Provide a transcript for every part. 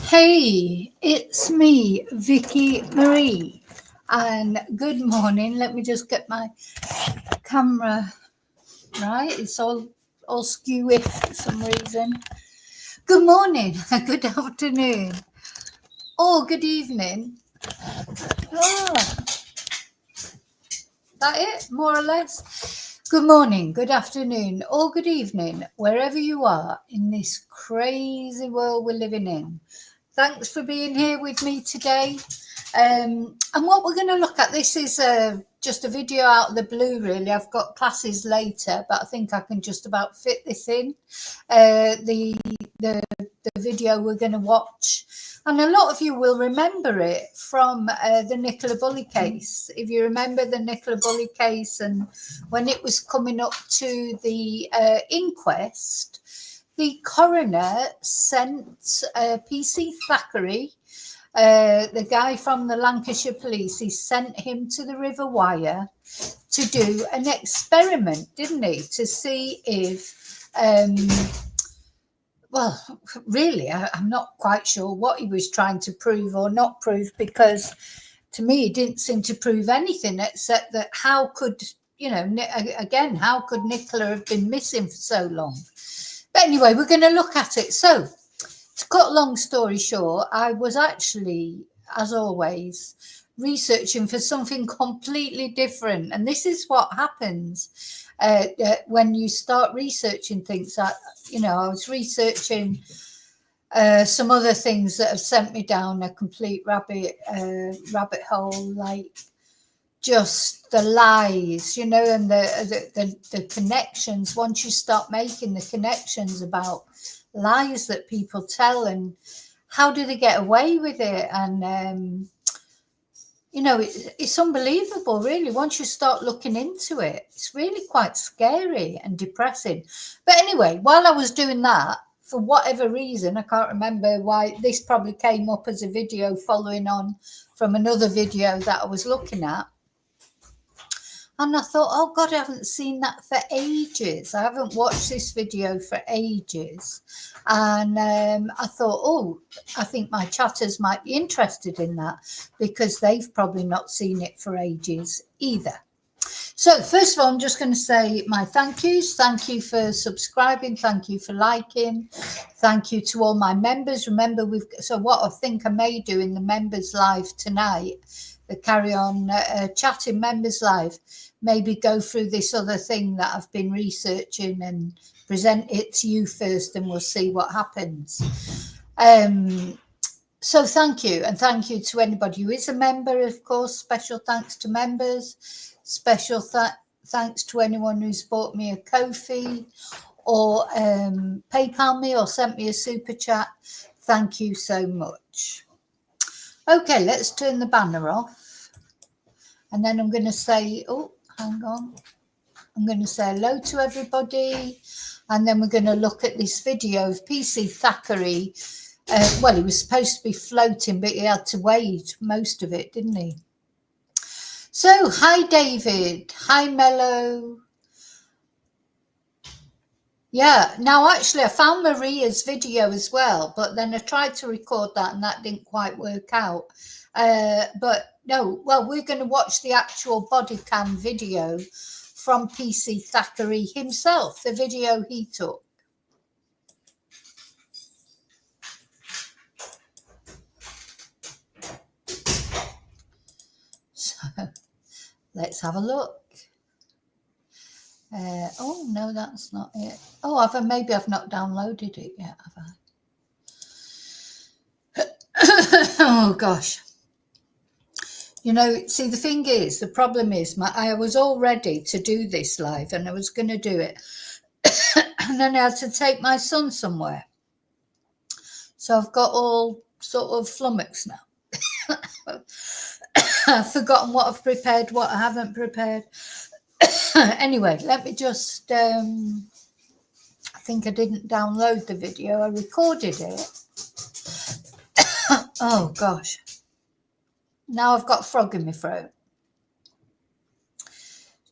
Hey, it's me, Vicky Marie, and good morning. Let me just get my camera right. It's all skewy for some reason. Good morning, good afternoon, or good evening. Oh, that it, more or less. Good morning, good afternoon, or good evening, wherever you are in this crazy world we're living in. Thanks for being here with me today. And what we're going to look at, this is just a video out of the blue, really. I've got classes later, but I think I can just about fit this in. The video we're going to watch. And a lot of you will remember it from the Nicola Bulley case. If you remember the Nicola Bulley case, and when it was coming up to the inquest, the coroner sent PC Thackeray, the guy from the Lancashire police, he sent him to the River Wyre to do an experiment, didn't he? To see if, well, really, I'm not quite sure what he was trying to prove or not prove, because to me, he didn't seem to prove anything except that how could, again, how could Nicola have been missing for so long? But anyway, we're going to look at it. So, to cut a long story short, I was actually, as always, researching for something completely different. And this is what happens when you start researching things. I was researching some other things that have sent me down a complete rabbit hole, like just the lies, and the connections. Once you start making the connections about lies that people tell and how do they get away with it, and it's unbelievable, really. Once you start looking into it, it's really quite scary and depressing. But anyway, while I was doing that, for whatever reason, I can't remember why, this probably came up as a video following on from another video that I was looking at. And I thought, oh God, I haven't seen that for ages. I haven't watched this video for ages. And I thought, oh, I think my chatters might be interested in that, because they've probably not seen it for ages either. So first of all, I'm just going to say my thank yous. Thank you for subscribing. Thank you for liking. Thank you to all my members. Remember, so what I think I may do in the members live tonight, the carry on chatting members live, maybe go through this other thing that I've been researching and present it to you first, and we'll see what happens. So thank you, and thank you to anybody who is a member, of course. Special thanks to members. Special thanks to anyone who's bought me a Ko-fi or PayPal me or sent me a super chat. Thank you so much. Okay, let's turn the banner off. And then I'm going to say, oh, hang on. I'm going to say hello to everybody. And then we're going to look at this video of PC Thackeray. Well, he was supposed to be floating, but he had to wade most of it, didn't he? So, hi, David. Hi, Mello. Yeah, now actually I found Maria's video as well, but then I tried to record that and that didn't quite work out. But no, well, we're going to watch the actual body cam video from PC Thackeray himself, the video he took. So let's have a look. Oh, no, that's not it. Oh, maybe I've not downloaded it yet, have I? Oh, gosh. See, the thing is, the problem is, I was all ready to do this live and I was going to do it. And then I had to take my son somewhere. So I've got all sort of flummoxed now. I've forgotten what I've prepared, what I haven't prepared. Anyway, let me just, I think I didn't download the video. I recorded it. Oh, gosh. Now I've got a frog in my throat.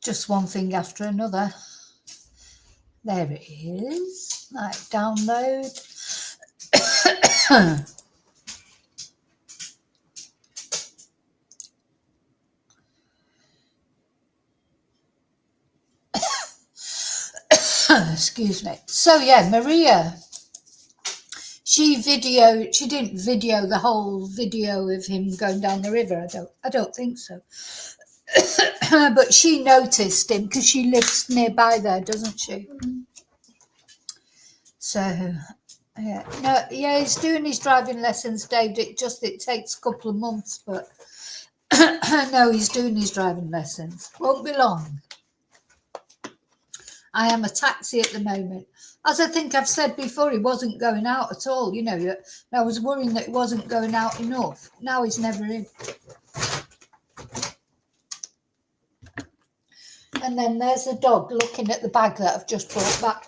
Just one thing after another. There it is. Right, download. Excuse me. So yeah, Maria, she didn't video the whole video of him going down the river. I don't think so. But she noticed him because she lives nearby there, doesn't she? So yeah, no, yeah, he's doing his driving lessons, Dave. It takes a couple of months, but no, he's doing his driving lessons. Won't be long. I am a taxi at the moment. As I think I've said before, he wasn't going out at all. You know, I was worrying that he wasn't going out enough. Now he's never in. And then there's the dog looking at the bag that I've just brought back.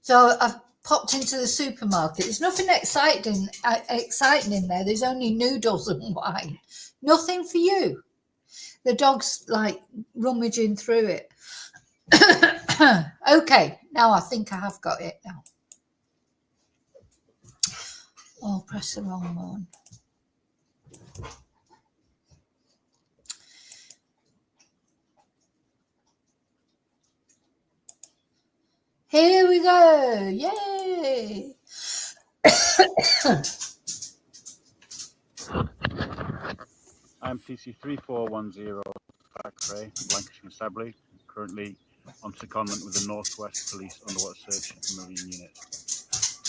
So I've popped into the supermarket. There's nothing exciting in there. There's only noodles and wine. Nothing for you. The dog's like rummaging through it. Okay, now I think I have got it now. Oh, press the wrong one. Here we go. Yay. I'm PC 3410 Thackeray, Lancashire Constabulary, currently on secondment with the Northwest Police Underwater Search and Marine Unit.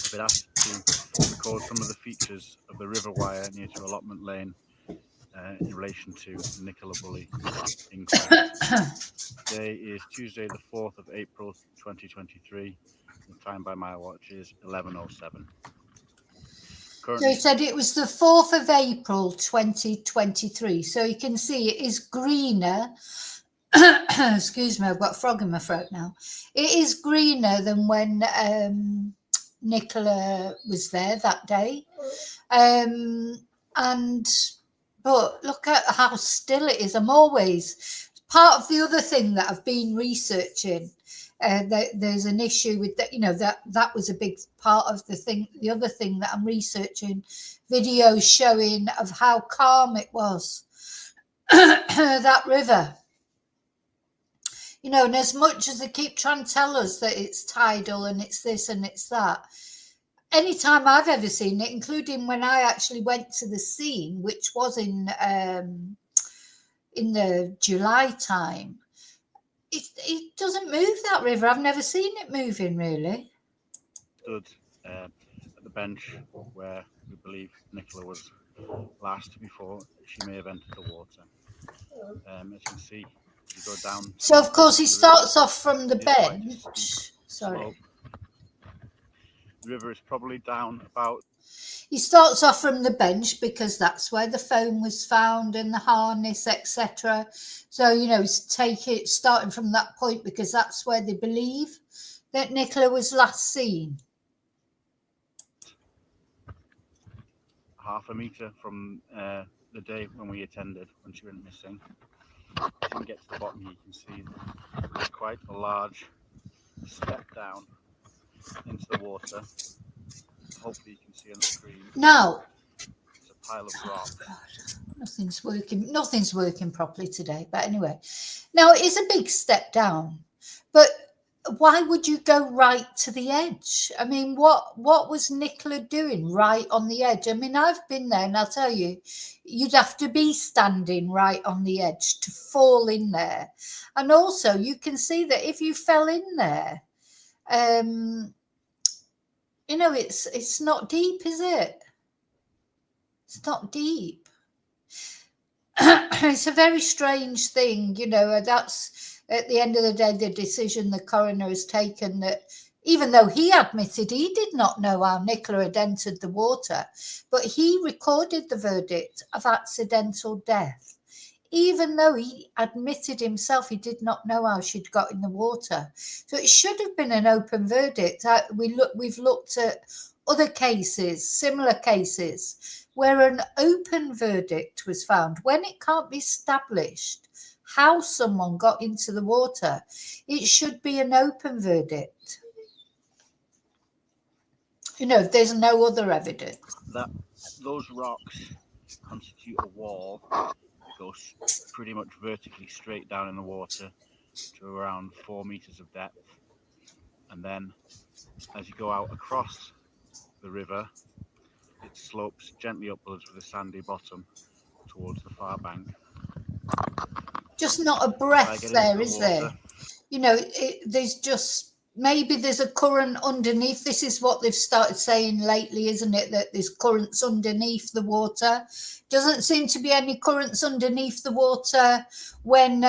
I've been asked to record some of the features of the river wire near to Allotment Lane in relation to Nicola Bulley inquiry. Today is Tuesday the 4th of April 2023. The time by my watch is 11:07. So he said it was the 4th of April 2023. So you can see it is greener. Excuse me, I've got a frog in my throat now. It is greener than when Nicola was there that day. But look at how still it is. I'm always part of the other thing that I've been researching. There's an issue with that, you know, that was a big part of the thing. The other thing that I'm researching, videos showing of how calm it was, that river. You know, and as much as they keep trying to tell us that it's tidal and it's this and it's that, anytime I've ever seen it, including when I actually went to the scene, which was in the July time, it doesn't move, that river. I've never seen it moving, really. Stood at the bench where we believe Nicola was last before she may have entered the water. As you can see, you go down. So, of course, he starts off from the bench. Sorry. The river is probably down about... He starts off from the bench because that's where the phone was found and the harness, etc. So, you know, starting from that point because that's where they believe that Nicola was last seen. Half a metre from the day when we attended, when she went missing. As you can get to the bottom, you can see there's quite a large step down into the water. Hopefully you can see on the screen. Now, it's a pile of rocks. Nothing's working properly today. But anyway, now it is a big step down. But why would you go right to the edge? I mean, what was Nicola doing right on the edge? I mean, I've been there, and I'll tell you, you'd have to be standing right on the edge to fall in there. And also, you can see that if you fell in there, you know, it's not deep, is it? It's not deep. It's a very strange thing, you know. That's at the end of the day the decision the coroner has taken, that even though he admitted he did not know how Nicola had entered the water, but he recorded the verdict of accidental death. Even though he admitted himself he did not know how she'd got in the water. So it should have been an open verdict. We've looked at other cases, similar cases, where an open verdict was found. When it can't be established how someone got into the water, it should be an open verdict. You know, if there's no other evidence. Those rocks constitute a wall. Goes pretty much vertically straight down in the water to around 4 meters of depth. And then as you go out across the river, it slopes gently upwards with a sandy bottom towards the far bank. Just not a I breath get there, into the is there? water. You know, there's just, maybe there's a current underneath. This is what they've started saying lately, isn't it? That there's currents underneath the water. Doesn't seem to be any currents underneath the water when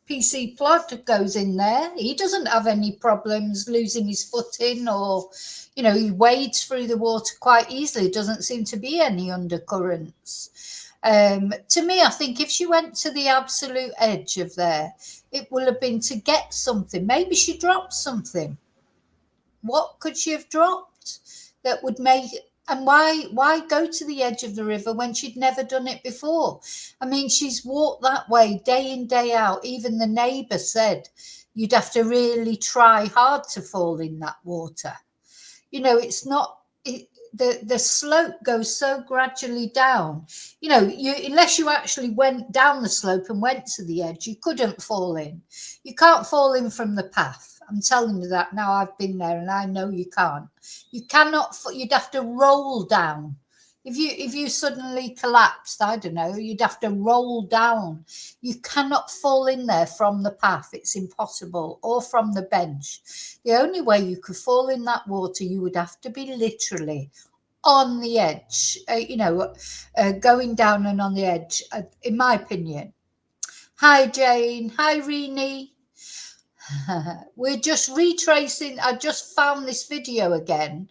PC Plod goes in there. He doesn't have any problems losing his footing, or, you know, he wades through the water quite easily. Doesn't seem to be any undercurrents. To me, I think if she went to the absolute edge of there, it will have been to get something. Maybe she dropped something. What could she have dropped that would make, and why go to the edge of the river when she'd never done it before? I mean, she's walked that way day in, day out. Even the neighbour said you'd have to really try hard to fall in that water. You know, it's not, the slope goes so gradually down. You know, unless you actually went down the slope and went to the edge, you couldn't fall in. You can't fall in from the path. I'm telling you that now. I've been there and I know you can't. You cannot. You'd have to roll down. If you suddenly collapsed, I don't know, you'd have to roll down. You cannot fall in there from the path. It's impossible. Or from the bench. The only way you could fall in that water, you would have to be literally on the edge, going down and on the edge, in my opinion. Hi, Jane. Hi, Rini. We're just retracing. I just found this video again.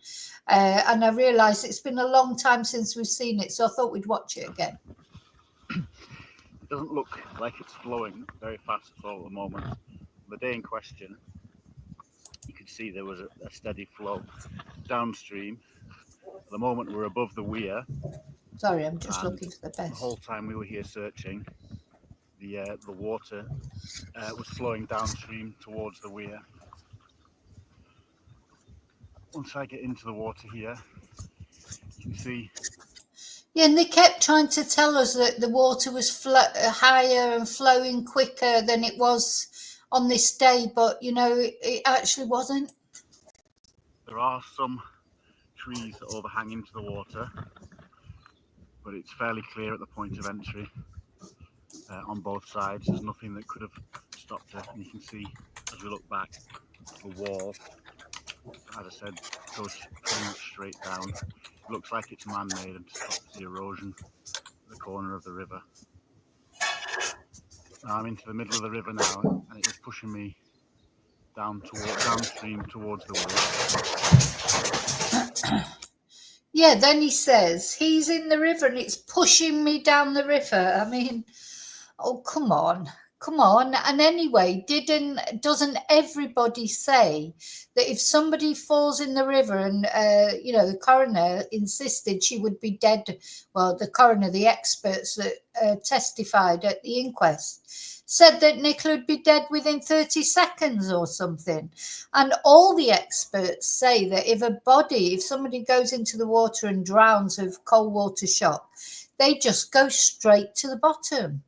And I realised it's been a long time since we've seen it, so I thought we'd watch it again. It doesn't look like it's flowing very fast at all at the moment. The day in question, you could see there was a steady flow downstream. At the moment, we're above the weir. Sorry, I'm just looking for the best. The whole time we were here searching, the water was flowing downstream towards the weir. Once I get into the water here, you can see. Yeah, and they kept trying to tell us that the water was higher and flowing quicker than it was on this day, but, you know, it actually wasn't. There are some trees that overhang into the water, but it's fairly clear at the point of entry on both sides. There's nothing that could have stopped it, and you can see as we look back, the wall, as I said, goes pretty much straight down. It looks like it's man-made and stops the erosion at the corner of the river. Now I'm into the middle of the river now, and it is pushing me downstream towards the water. Yeah, then he says he's in the river and it's pushing me down the river. I mean, oh, come on. And anyway, doesn't everybody say that if somebody falls in the river and, the coroner insisted she would be dead? Well, the coroner, the experts that testified at the inquest, said that Nicola would be dead within 30 seconds or something. And all the experts say that if somebody goes into the water and drowns of cold water shock, they just go straight to the bottom.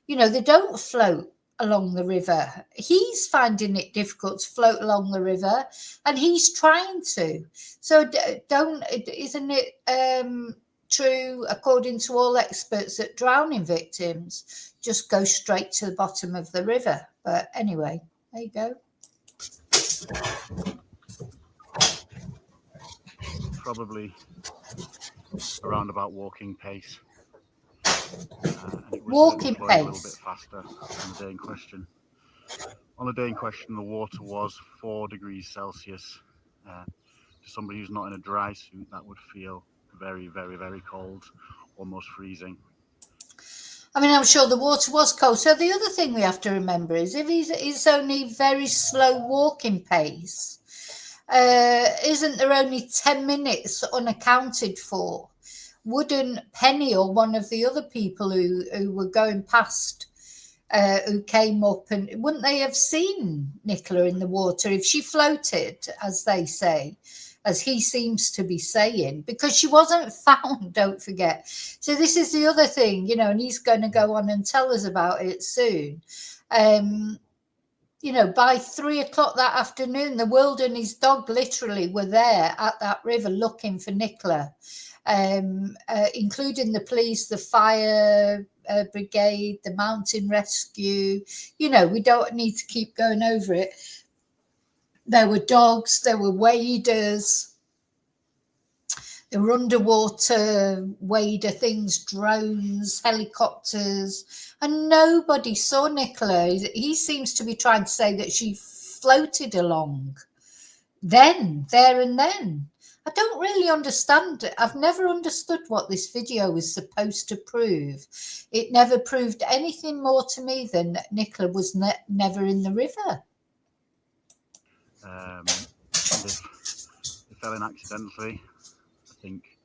You know, they don't float along the river. He's finding it difficult to float along the river, and he's trying to. So isn't it true, according to all experts, that drowning victims just go straight to the bottom of the river? But anyway, there you go. Probably around about walking pace. And it was Walking flowing a little pace. bit faster on the day in question. On the day in question, the water was 4 degrees Celsius. To somebody who's not in a dry suit, that would feel very, very, very cold, almost freezing. I mean, I'm sure the water was cold. So the other thing we have to remember is if he's only very slow walking pace, isn't there only 10 minutes unaccounted for? Wouldn't Penny or one of the other people who were going past, who came up, and wouldn't they have seen Nicola in the water if she floated, as they say, as he seems to be saying, because she wasn't found, don't forget. So this is the other thing, and he's going to go on and tell us about it soon. You know, by 3 o'clock that afternoon, the World and his dog literally were there at that river looking for Nicola, including the police, the fire brigade, the mountain rescue. You know, we don't need to keep going over it. There were dogs, there were waders, there were underwater wader things, drones, helicopters, and nobody saw Nicola. He seems to be trying to say that she floated along then, there and then. I don't really understand it. I've never understood what this video was supposed to prove. It never proved anything more to me than Nicola was never in the river. It fell in accidentally. I think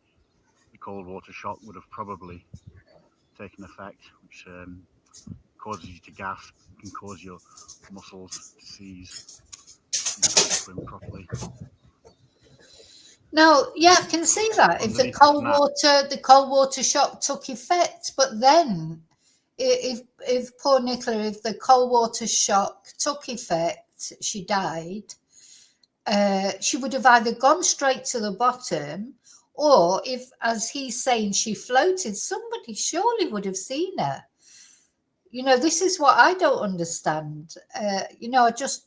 the cold water shock would have probably taken effect, which causes you to gasp, can cause your muscles to seize, so you can't swim properly. No, yeah, I can see that. If the cold water shock took effect, but then if poor Nicola, if the cold water shock took effect, she died. She would have either gone straight to the bottom, or if, as he's saying, she floated, somebody surely would have seen her. You know, this is what I don't understand. You know, I just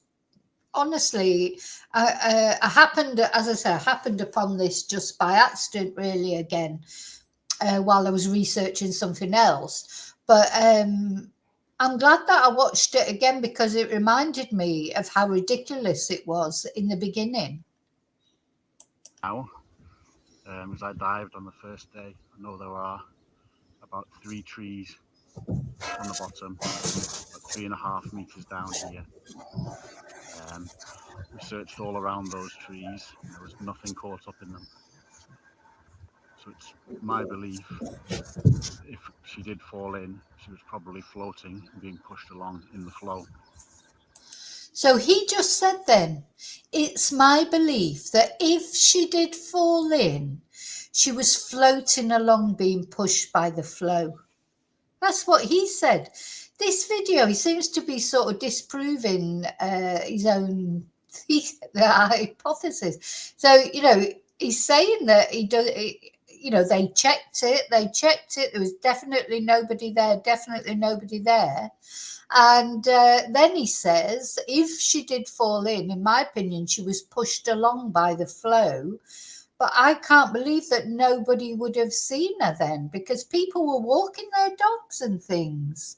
honestly, I happened, as I say, I happened upon this just by accident, really, again, while I was researching something else. But I'm glad that I watched it again because it reminded me of how ridiculous it was in the beginning. Now, as I dived on the first day, I know there are about 3 trees on the bottom, about 3.5 meters down here. We searched all around those trees, and there was nothing caught up in them. So it's my belief, if she did fall in, she was probably floating and being pushed along in the flow. So he just said then, it's my belief that if she did fall in, she was floating along being pushed by the flow. That's what he said. This video, he seems to be sort of disproving his own the hypothesis. So, you know, he's saying that he does, you know, they checked it. There was definitely nobody there. And then he says, if she did fall in my opinion, she was pushed along by the flow. But I can't believe that nobody would have seen her then, because people were walking their dogs and things.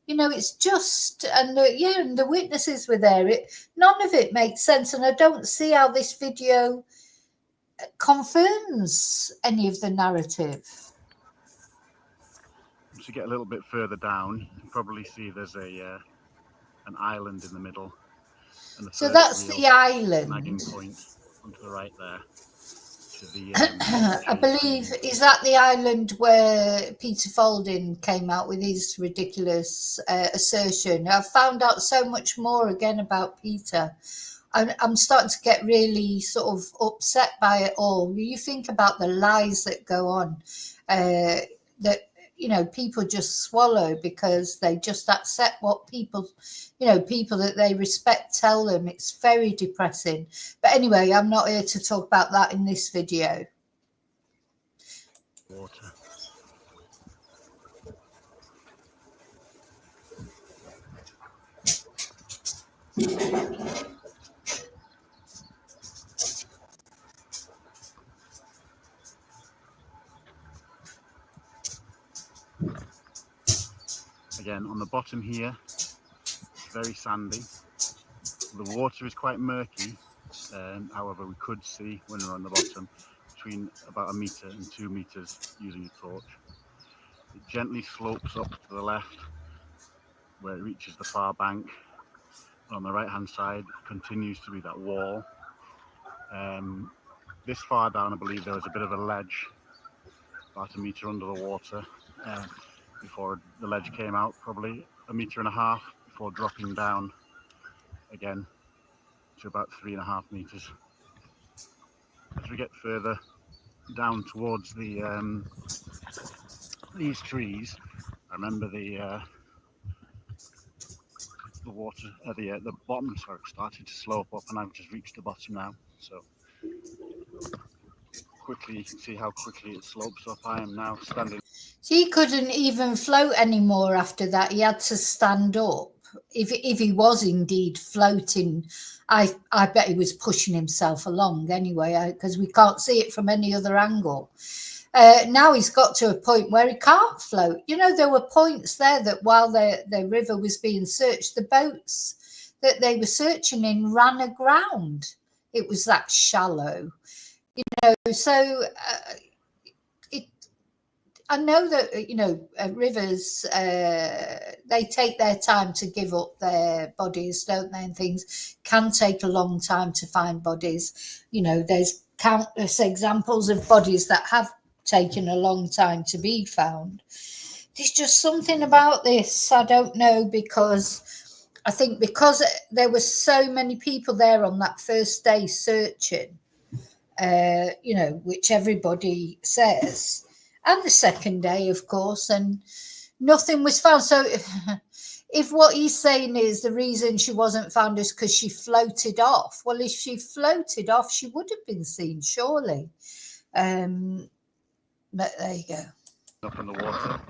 You know, it's just, and the witnesses were there. None of it makes sense. And I don't see how this video confirms any of the narrative. Once you get a little bit further down, you can probably see there's an island in the middle. And so that's the island. Snagging point onto the right there. I believe, is that the island where Peter Folding came out with his ridiculous assertion? I've found out so much more again about Peter. I'm starting to get really sort of upset by it all. You think about the lies that go on, that, you know, people just swallow because they just accept what people, you know, people that they respect tell them. It's very depressing. But anyway, I'm not here to talk about that in this video. Water. Again, on the bottom here, it's very sandy. The water is quite murky. However, we could see when we're on the bottom between about 1 meter and 2 meters using a torch. It gently slopes up to the left where it reaches the far bank. On the right hand side continues to be that wall. This far down, I believe there was a bit of a ledge about 1 meter under the water before the ledge came out, probably 1.5 meters before dropping down again to about 3.5 meters. As we get further down towards the these trees, I remember the the water, the bottom started to slope up, and I've just reached the bottom now. So quickly, you can see how quickly it slopes up. I am now standing. So he couldn't even float anymore after that. He had to stand up. If he was indeed floating, I bet he was pushing himself along anyway, because we can't see it from any other angle. Now he's got to a point where he can't float. You know, there were points there that while the river was being searched, the boats that they were searching in ran aground. It was that shallow, you know. So I know that, you know, rivers, they take their time to give up their bodies, don't they? And things can take a long time to find bodies. You know, there's countless examples of bodies that have taken a long time to be found. There's just something about this, I don't know, because I think because there were so many people there on that first day searching, you know, which everybody says, and the second day, of course, and nothing was found. So if what he's saying is the reason she wasn't found is because she floated off, well, if she floated off, she would have been seen, surely. But there you go. Up in the water,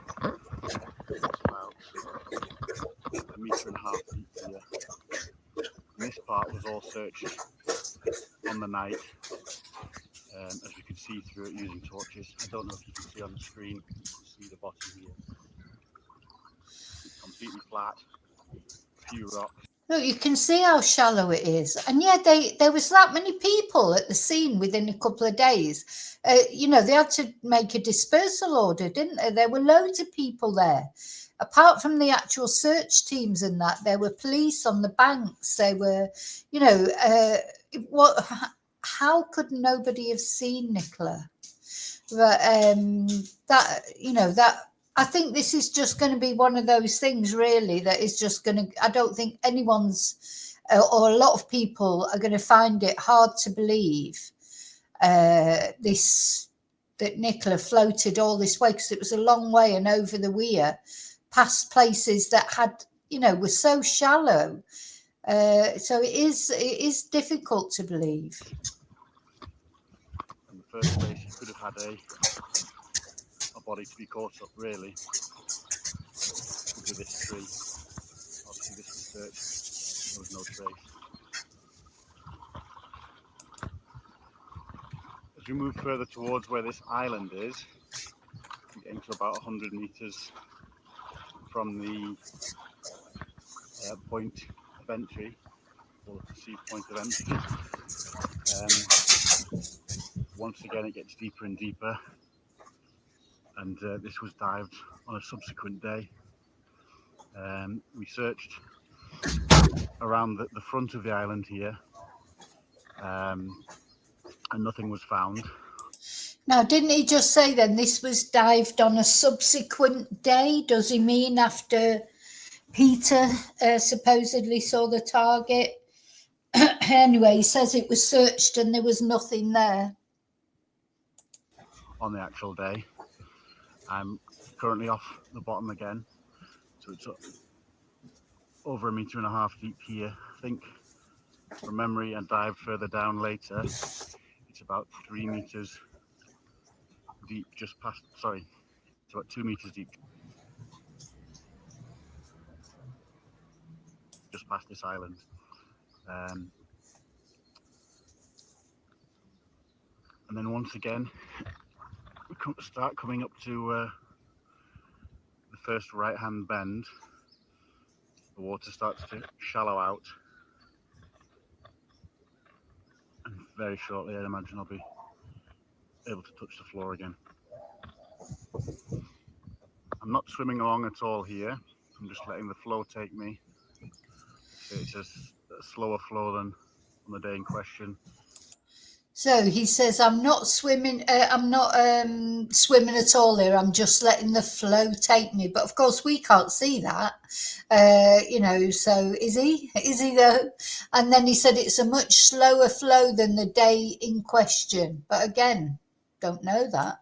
about 1.5 meters deep here. And this part was all searched on the night, as we could see through it using torches. I don't know if you can see on the screen, you can see the bottom here. It's completely flat, a few rocks. Look, you can see how shallow it is. And yeah, there was that many people at the scene within a couple of days. You know, they had to make a dispersal order, didn't they? There were loads of people there. Apart from the actual search teams and that, there were police on the banks. They were, you know, how could nobody have seen Nicola? But that, you know, that, I think this is just going to be one of those things, really, that is just going to, I don't think anyone's, or a lot of people are going to find it hard to believe that Nicola floated all this way, because it was a long way and over the weir, past places that had, you know, were so shallow. So it is difficult to believe. In the first place, you could have had a body to be caught up, really, under this tree. Obviously this was searched, there was no trace. As we move further towards where this island is, we're getting to about 100 meters from the point of entry, or the perceived point of entry. Once again, it gets deeper and deeper. And this was dived on a subsequent day. We searched around the front of the island here, and nothing was found. Now, didn't he just say then this was dived on a subsequent day? Does he mean after Peter supposedly saw the target? Anyway, he says it was searched and there was nothing there. On the actual day. I'm currently off the bottom again, so it's over 1.5 meters deep here. I think from memory, and dive further down later, it's about 3 meters deep, just past, sorry, it's about 2 meters deep, just past this island. And then once again, we start coming up to the first right-hand bend. The water starts to shallow out, and very shortly, I imagine I'll be able to touch the floor again. I'm not swimming along at all here. I'm just letting the flow take me. It's a slower flow than on the day in question. So he says, I'm not swimming. I'm not swimming at all here. I'm just letting the flow take me. But of course, we can't see that. You know. So is he? Is he though? And then he said it's a much slower flow than the day in question. But again, don't know that.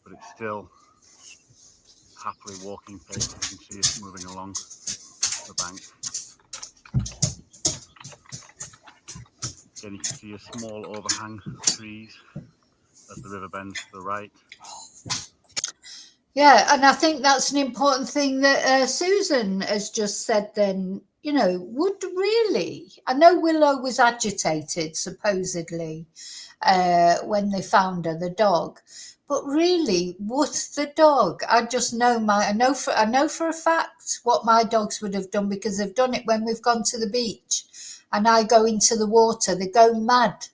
But it's still happily walking pace. You can see it moving along the bank. Again, you can see a small overhang of trees as the river bends to the right. Yeah, and I think that's an important thing that Susan has just said then. You know, would really, I know Willow was agitated, supposedly, when they found her, the dog. But really, would the dog? I just know I know for a fact what my dogs would have done, because they've done it when we've gone to the beach, and I go into the water. They go mad,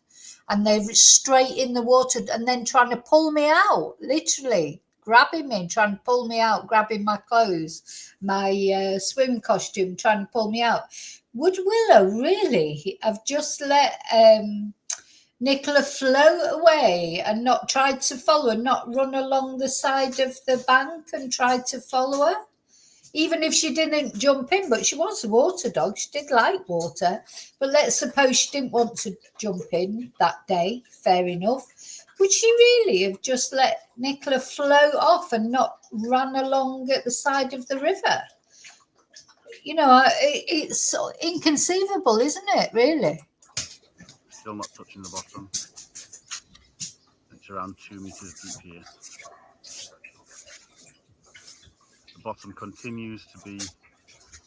and they're straight in the water, and then trying to pull me out, literally grabbing me and trying to pull me out, grabbing my clothes, my swim costume, trying to pull me out. Would Willow really have just let Nicola float away and not tried to follow her, not run along the side of the bank and tried to follow her? Even if she didn't jump in, but she was a water dog, she did like water. But let's suppose she didn't want to jump in that day, fair enough. Would she really have just let Nicola float off and not run along at the side of the river? You know, it's inconceivable, isn't it, really? Still not touching the bottom. It's around 2 meters deep here. The bottom continues to be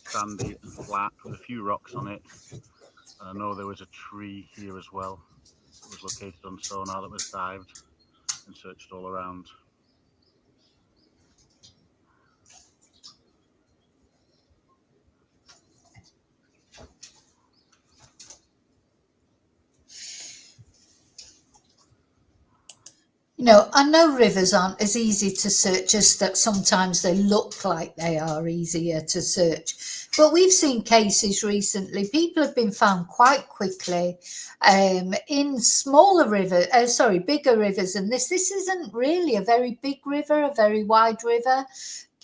sandy and flat with a few rocks on it. And I know there was a tree here as well that was located on sonar that was dived and searched all around. You know, I know rivers aren't as easy to search as that sometimes they look like they are easier to search. But we've seen cases recently, people have been found quite quickly in smaller rivers, bigger rivers. And this isn't really a very big river, a very wide river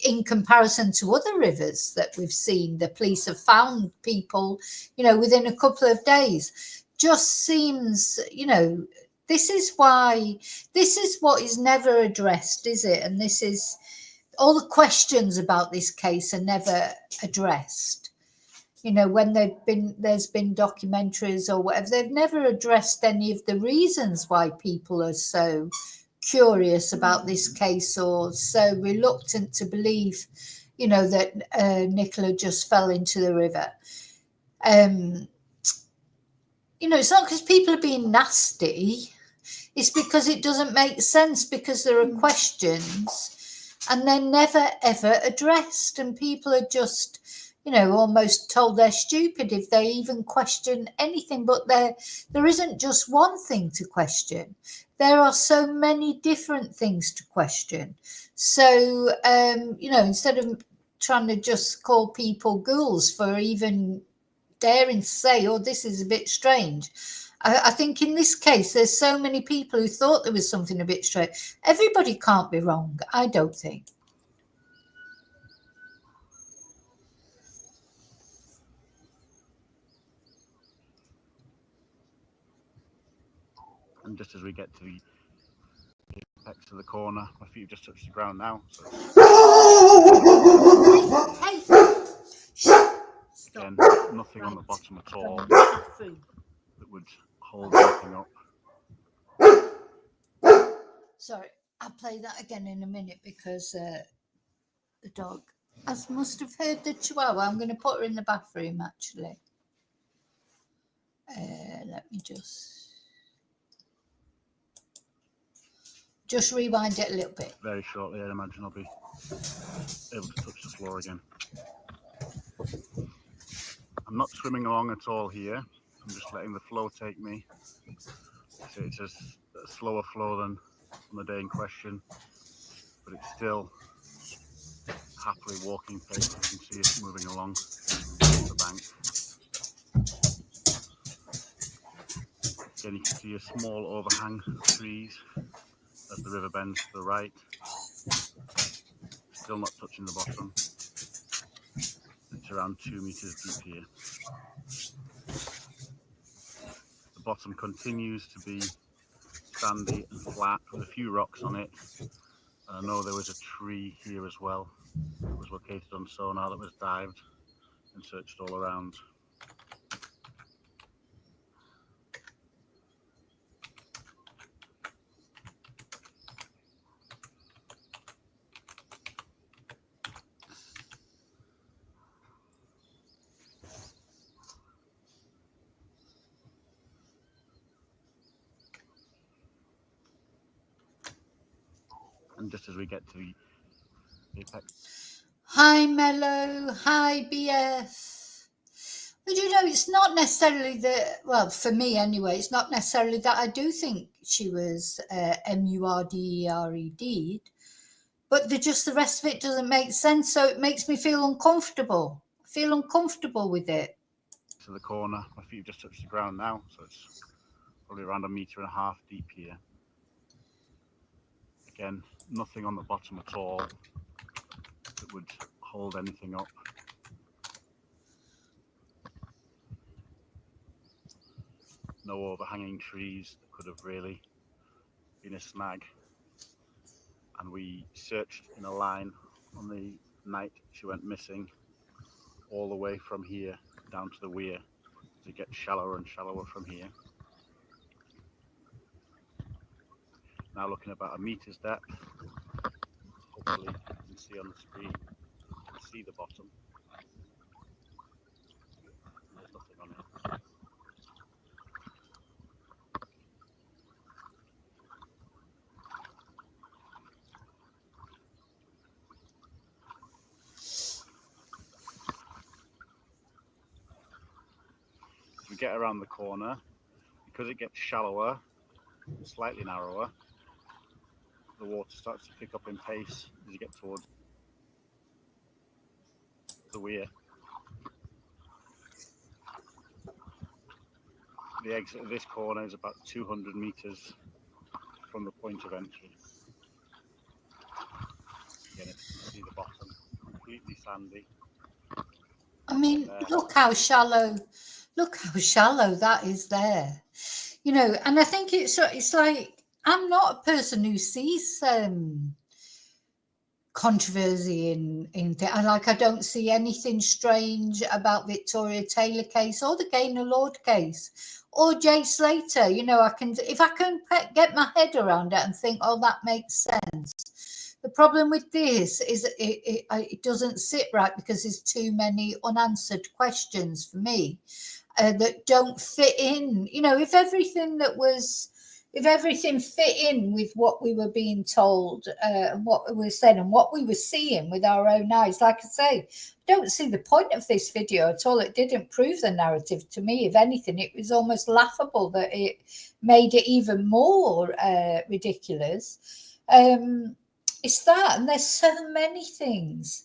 in comparison to other rivers that we've seen. The police have found people, you know, within a couple of days. Just seems, you know, this is what is never addressed, is it? And this is all the questions about this case are never addressed. You know, when there's been documentaries or whatever, they've never addressed any of the reasons why people are so curious about this case or so reluctant to believe, you know, that Nicola just fell into the river. You know, it's not because people are being nasty. It's because it doesn't make sense, because there are questions and they're never ever addressed, and people are just, you know, almost told they're stupid if they even question anything. But there isn't just one thing to question. There are so many different things to question. So, you know, instead of trying to just call people ghouls for even daring to say, oh, this is a bit strange, I think in this case, there's so many people who thought there was something a bit strange. Everybody can't be wrong, I don't think. And just as we get to the apex of the corner, my feet have just touched the ground now. So Hey! again, nothing on the bottom at all that would hold anything up. Sorry, I'll play that again in a minute because the dog must have heard the chihuahua. I'm going to put her in the bathroom, actually. Let me just rewind it a little bit. Very shortly, I imagine I'll be able to touch the floor again. I'm not swimming along at all here. I'm just letting the flow take me. So it's a slower flow than on the day in question, but it's still happily walking pace. You can see it moving along the bank. Again, you can see a small overhang of trees as the river bends to the right. Still not touching the bottom. It's around 2 meters deep here. The bottom continues to be sandy and flat with a few rocks on it. And I know there was a tree here as well that was located on sonar that was dived and searched all around. and just as we get to the apex. Hi, Mello. Hi, BF. But you know, it's not necessarily that, well, for me anyway, it's not necessarily that I do think she was murdered, but the rest of it doesn't make sense. So it makes me feel uncomfortable. I feel uncomfortable with it. To the corner, my feet have just touched the ground now, so it's probably around 1.5 meters deep here. Again, nothing on the bottom at all that would hold anything up. No overhanging trees that could have really been a snag. And we searched in a line on the night she went missing, all the way from here down to the weir, as it gets shallower and shallower from here. Now looking about 1 meter's depth. Hopefully you can see on the screen, you can see the bottom. There's nothing on it. As we get around the corner, because it gets shallower, slightly narrower, the water starts to pick up in pace as you get towards the weir. The exit of this corner is about 200 meters from the point of entry. Again, if you can see the bottom, completely sandy. I mean, look how shallow that is there. You know, and I think it's like, I'm not a person who sees controversy in like, I don't see anything strange about Victoria Taylor case or the Gaynor Lord case or Jay Slater. You know, if I can get my head around it and think, oh, that makes sense. The problem with this is it doesn't sit right because there's too many unanswered questions for me that don't fit in. You know, if everything fit in with what we were being told and what we were saying and what we were seeing with our own eyes, like I say, I don't see the point of this video at all. It didn't prove the narrative to me. If anything, it was almost laughable that it made it even more ridiculous. It's that, and there's so many things.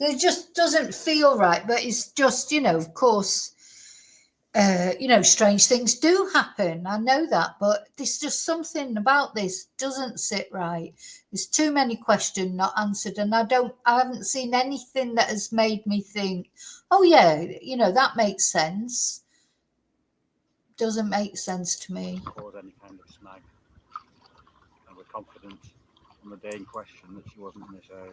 It just doesn't feel right, but it's just, you know, of course, you know, strange things do happen. I know that, but there's just something about this doesn't sit right. There's too many questions not answered, and I haven't seen anything that has made me think, oh yeah, you know, that makes sense. Doesn't make sense to me. Cause any kind of snag, and we're confident on the day in question that she wasn't in this area.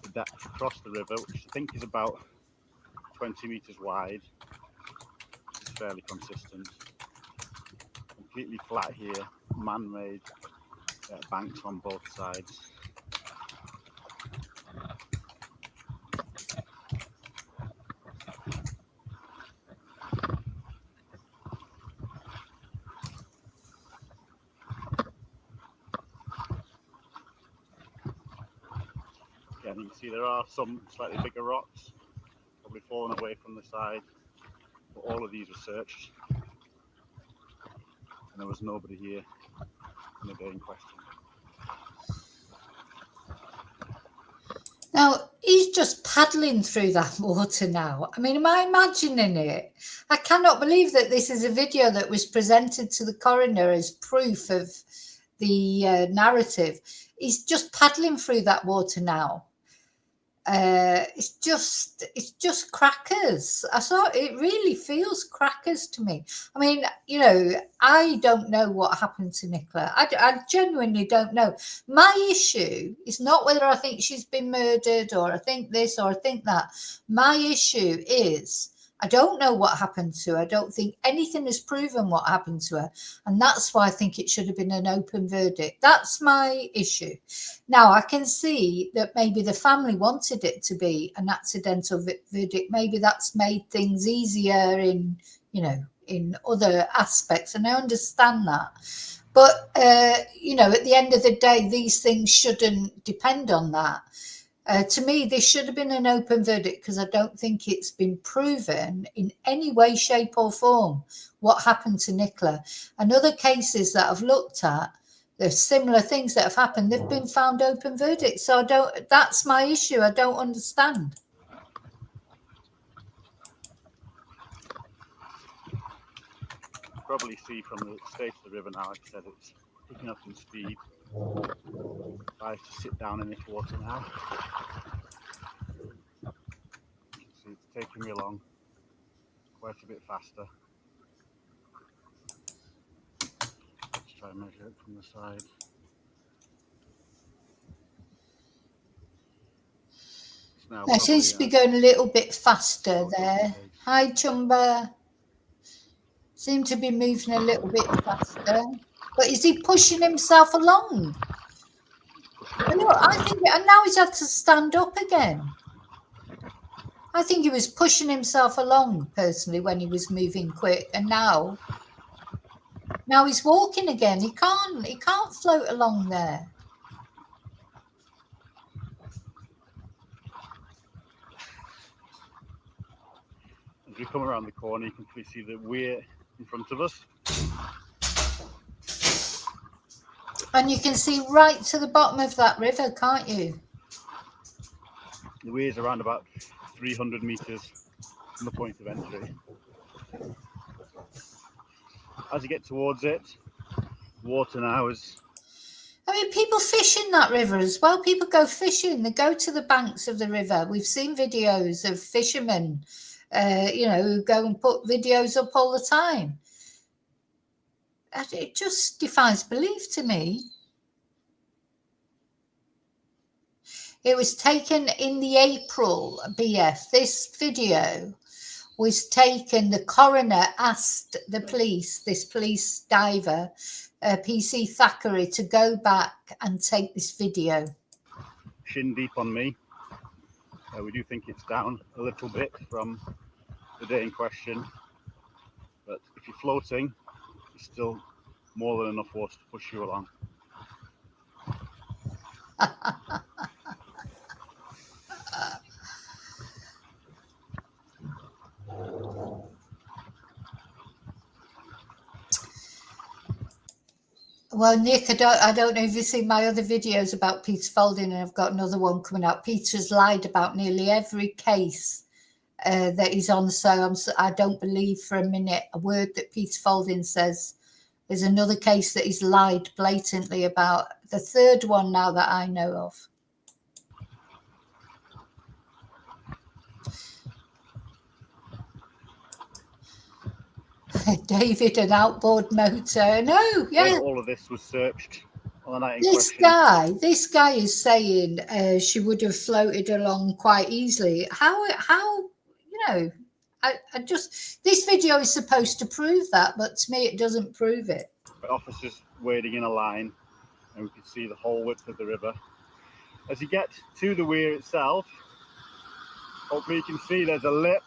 The depth across the river, which I think is about 20 meters wide, is fairly consistent. Completely flat here, man-made banks on both sides. And you can see there are some slightly bigger rocks, probably fallen away from the side, but all of these were searched, and there was nobody here on the day in question. Now, he's just paddling through that water now. I mean, am I imagining it? I cannot believe that this is a video that was presented to the coroner as proof of the narrative. He's just paddling through that water now. It's just crackers. I saw it really feels crackers to me. I mean, you know, I don't know what happened to Nicola. I genuinely don't know. My issue is not whether I think she's been murdered or I think this or I think that. My issue is I don't know what happened to her. I don't think anything has proven what happened to her. And that's why I think it should have been an open verdict. That's my issue. Now, I can see that maybe the family wanted it to be an accidental verdict. Maybe that's made things easier in, you know, in other aspects. And I understand that. But, you know, at the end of the day, these things shouldn't depend on that. To me, this should have been an open verdict because I don't think it's been proven in any way, shape or form what happened to Nicola. And other cases that I've looked at, there's similar things that have happened. They've been found open verdicts. So that's my issue. I don't understand. Probably see from the state of the river now, like I said, it's picking up in speed. I have to sit down in this water now. So it's taking me along quite a bit faster. Let's try and measure it from the side. It seems to be going a little bit faster there. Hi, Chumba. Seem to be moving a little bit faster. But is he pushing himself along? Look, I think, and now he's had to stand up again. I think he was pushing himself along personally when he was moving quick, and now he's walking again. He can't float along there. As we come around the corner, you can see the weir in front of us. And you can see right to the bottom of that river, can't you? The weir is around about 300 metres from the point of entry. As you get towards it, water now is... I mean, people fish in that river as well. People go fishing. They go to the banks of the river. We've seen videos of fishermen, you know, who go and put videos up all the time. It just defies belief to me. It was taken in the April BF. This video was taken, the coroner asked the police, this police diver, PC Thackeray, to go back and take this video. Shin deep on me. We do think it's down a little bit from the day in question, but if you're floating, it's still more than enough water to push you along. Well, Nick, I don't know if you've seen my other videos about Peter Folding, and I've got another one coming out. Peter's lied about nearly every case that he's on, so I don't believe for a minute a word that Peter Folding says. There's another case that he's lied blatantly about, the third one now that I know of. David, an outboard motor. No, yeah. All of this was searched on the night in question. This guy is saying she would have floated along quite easily. How you know, I just, this video is supposed to prove that, but to me it doesn't prove it. Officers wading in a line, and we can see the whole width of the river. As you get to the weir itself, hopefully you can see there's a lip,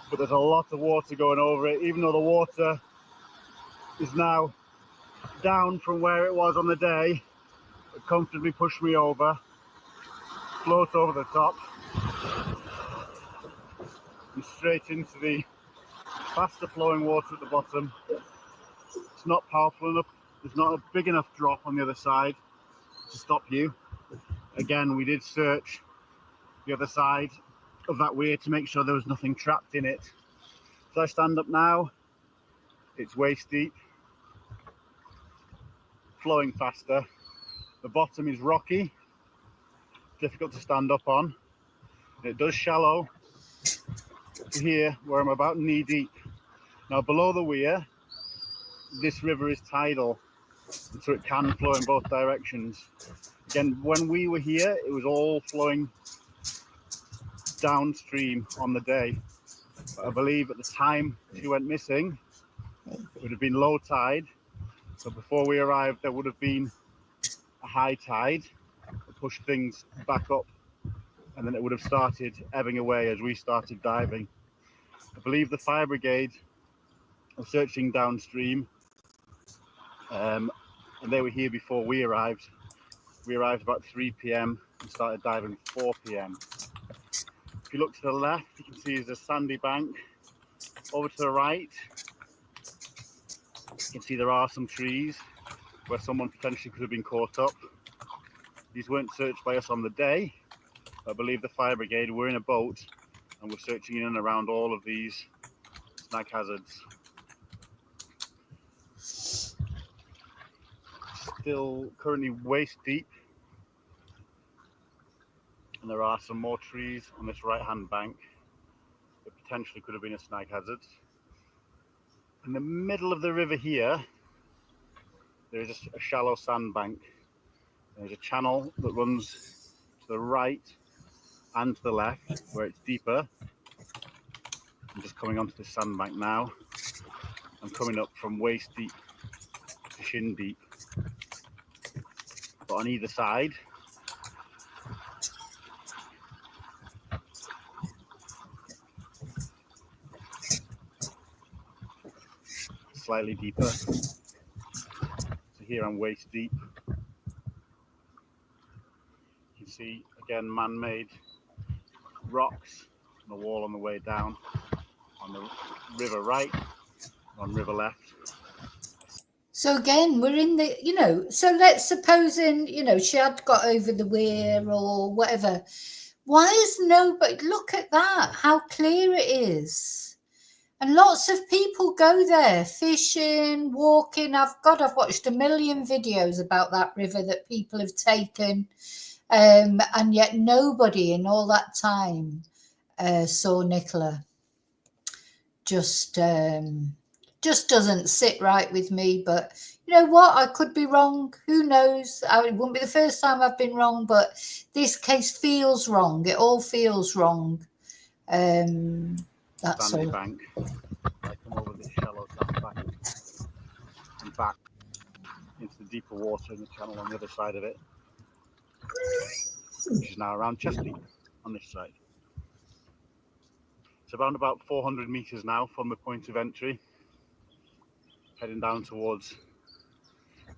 but there's a lot of water going over it, even though the water is now down from where it was on the day. It comfortably pushed me over, float over the top, and straight into the faster flowing water at the bottom. It's not powerful enough, there's not a big enough drop on the other side to stop you. Again, we did search the other side of that weir to make sure there was nothing trapped in it. So I stand up now, it's waist deep, flowing faster. The bottom is rocky, difficult to stand up on. It does shallow to here where I'm about knee deep. Now below the weir, this river is tidal, so it can flow in both directions. Again, when we were here, it was all flowing downstream on the day. But I believe at the time she went missing, it would have been low tide. So before we arrived, there would have been a high tide that pushed things back up, and then it would have started ebbing away as we started diving. I believe the fire brigade were searching downstream, and they were here before we arrived. We arrived about 3 p.m. and started diving 4 p.m. If you look to the left, you can see there's a sandy bank. Over to the right, you can see there are some trees where someone potentially could have been caught up. These weren't searched by us on the day. I believe the fire brigade were in a boat and were searching in and around all of these snag hazards. Still currently waist deep, and there are some more trees on this right hand bank that potentially could have been a snag hazard. In the middle of the river here, there is a shallow sandbank. There's a channel that runs to the right and to the left where it's deeper. I'm just coming onto the sandbank now. I'm coming up from waist deep to shin deep. But on either side, slightly deeper. So here I'm waist deep. You can see again man-made rocks on the wall on the way down, on the river right, on river left. So again, we're in the, so let's supposing, she had got over the weir or whatever. Why is nobody, look at that, how clear it is. And lots of people go there fishing, walking. I've watched a million videos about that river that people have taken. And yet nobody in all that time saw Nicola. Just doesn't sit right with me. But you know what? I could be wrong. Who knows? It wouldn't be the first time I've been wrong, but this case feels wrong. It all feels wrong. That's Sandy all. bank. I come over this shallow sandbank and back into the deeper water in the channel on the other side of it, which is now around chest deep on this side. It's around about 400 meters now from the point of entry, heading down towards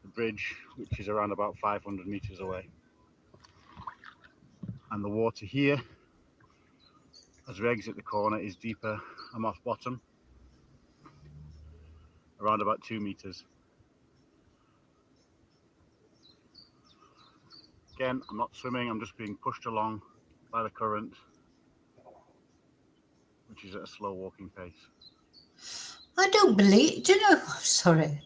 the bridge, which is around about 500 meters away. And the water here, as we exit the corner, is deeper and off bottom, around about 2 meters. Again, I'm not swimming, I'm just being pushed along by the current, which is at a slow walking pace. I don't believe, sorry.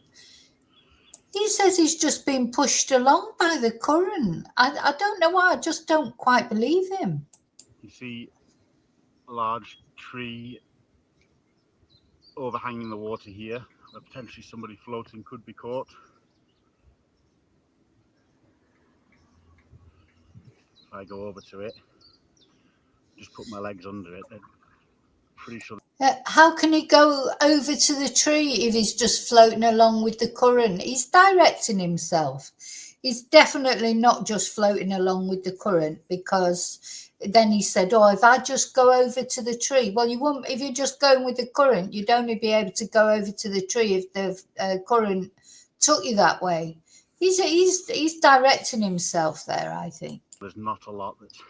He says he's just been pushed along by the current. I don't know why, I just don't quite believe him. You see a large tree overhanging the water here, where potentially somebody floating could be caught. If I go over to it, just put my legs under it, then pretty sure. How can he go over to the tree if he's just floating along with the current? He's directing himself. He's definitely not just floating along with the current, because then he said, oh, if I just go over to the tree, well, you wouldn't, if you're just going with the current, you'd only be able to go over to the tree if the current took you that way. He's directing himself there, I think. There's not a lot that's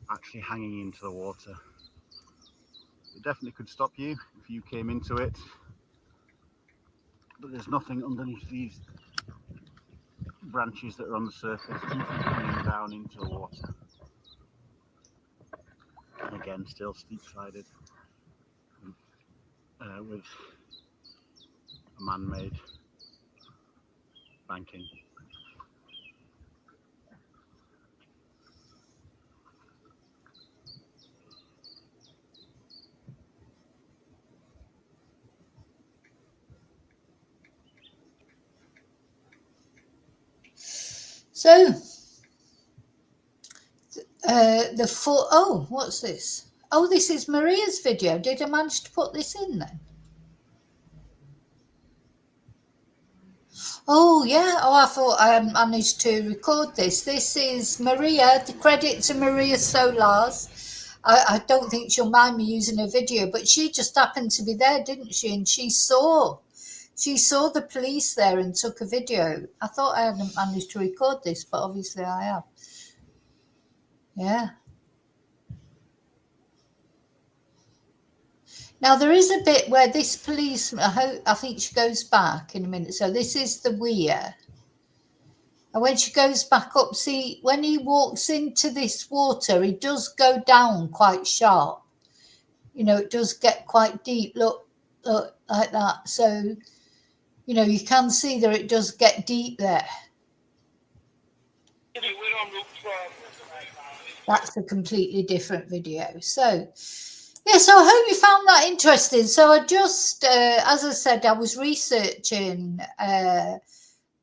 actually hanging into the water. It definitely could stop you if you came into it, but there's nothing underneath these branches that are on the surface, nothing coming down into the water. And again, still steep sided with a man-made banking. So, what's this? Oh, this is Maria's video. Did I manage to put this in then? Oh, yeah. Oh, I thought I managed to record this. This is Maria. The credit to Maria Solars. I don't think she'll mind me using a video, but she just happened to be there, didn't she? And she saw the police there and took a video. I thought I hadn't managed to record this, but obviously I have. Yeah. Now, there is a bit where this policeman, I think she goes back in a minute. So this is the weir. And when she goes back up, see, when he walks into this water, he does go down quite sharp. You know, it does get quite deep. Look like that. So, you know, you can see that it does get deep there. That's a completely different video. So, yeah, so I hope you found that interesting. So I just, as I said, I was researching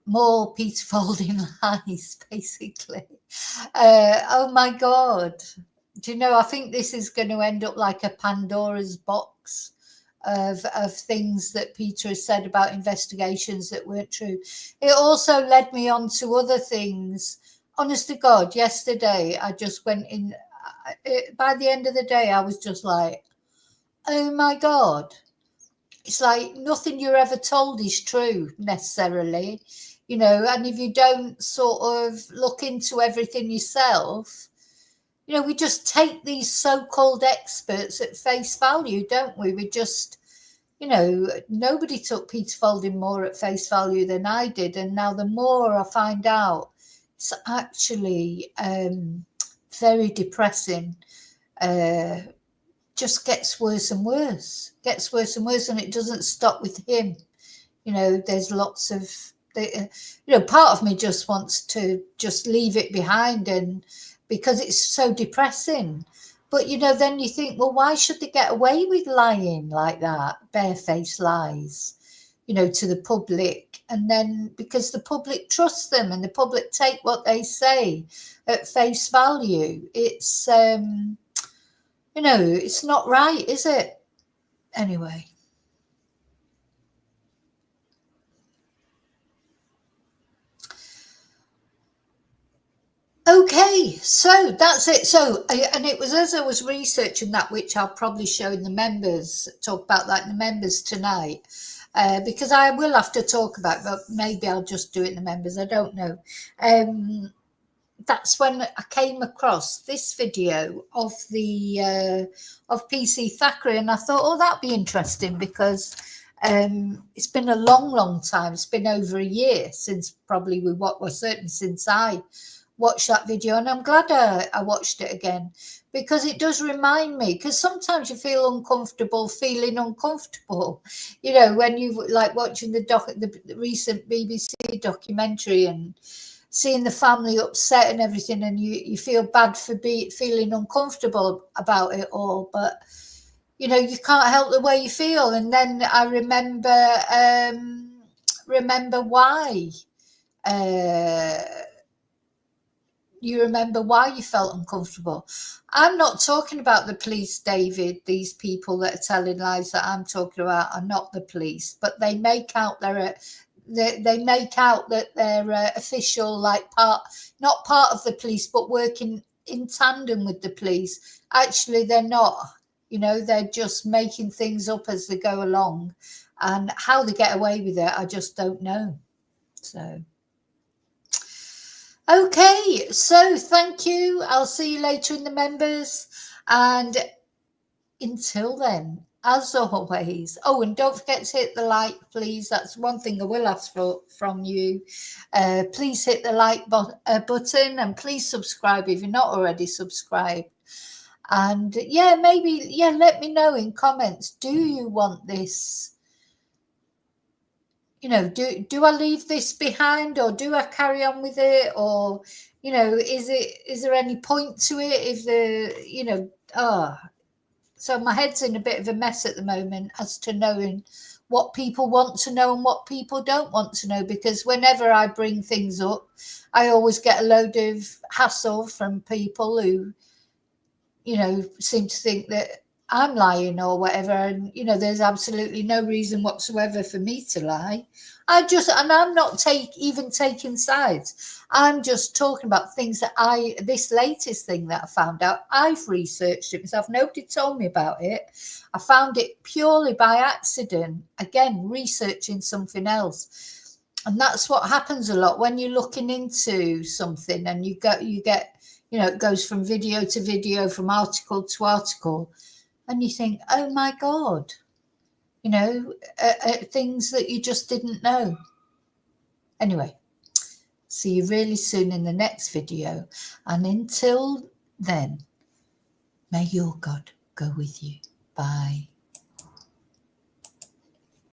more Peter Folding lies, basically. Oh, my God. Do you know, I think this is going to end up like a Pandora's box of things that Peter has said about investigations that weren't true. It also led me on to other things. Honest to God, yesterday I just went in. By the end of the day, I was just like, oh my God. It's like nothing you're ever told is true necessarily, you know, and if you don't sort of look into everything yourself, you know, we just take these so-called experts at face value, don't we? We just, you know, nobody took Peter Folding more at face value than I did. And now the more I find out, it's actually very depressing. Just gets worse and worse, and it doesn't stop with him. You know, there's lots of, you know, part of me just wants to just leave it behind, and because it's so depressing. But, you know, then you think, well, why should they get away with lying like that, barefaced lies, you know, to the public? And then because the public trusts them and the public take what they say at face value, it's, you know, it's not right, is it? Anyway. Okay, so that's it. So, and it was as I was researching that, which I'll probably show in the members, talk about that in the members tonight, because I will have to talk about it, but maybe I'll just do it in the members. I don't know. That's when I came across this video of the of PC Thackeray, and I thought, oh, that'd be interesting because it's been a long time. It's been over a year since probably certainly since I watched that video, and I'm glad I watched it again because it does remind me, because sometimes you feel uncomfortable feeling uncomfortable, you know, when you like watching the recent BBC documentary and seeing the family upset and everything, and you feel bad for feeling uncomfortable about it all, but you know, you can't help the way you feel. And then I remember why you remember why you felt uncomfortable. I'm not talking about the police, David. These people that are telling lies that I'm talking about are not the police, but they make out they make out that they're official, like not part of the police, but working in tandem with the police. Actually, they're not. You know, they're just making things up as they go along, and how they get away with it, I just don't know. So, okay, so thank you. I'll see you later in the members, and until then, as always, oh, and don't forget to hit the like, please. That's one thing I will ask from you. Please hit the like button, and please subscribe if you're not already subscribed. And yeah, maybe, yeah, let me know in comments. Do you want this? You know, do I leave this behind, or do I carry on with it? Or, you know, is there any point to it if you know, so my head's in a bit of a mess at the moment as to knowing what people want to know and what people don't want to know, because whenever I bring things up, I always get a load of hassle from people who, you know, seem to think that I'm lying or whatever. And, you know, there's absolutely no reason whatsoever for me to lie. And I'm not even taking sides. I'm just talking about things that this latest thing that I found out, I've researched it myself. Nobody told me about it. I found it purely by accident. Again, researching something else. And that's what happens a lot when you're looking into something and you get, you know, it goes from video to video, from article to article. And you think, oh my God, you know, things that you just didn't know. Anyway, see you really soon in the next video. And until then, may your God go with you. Bye.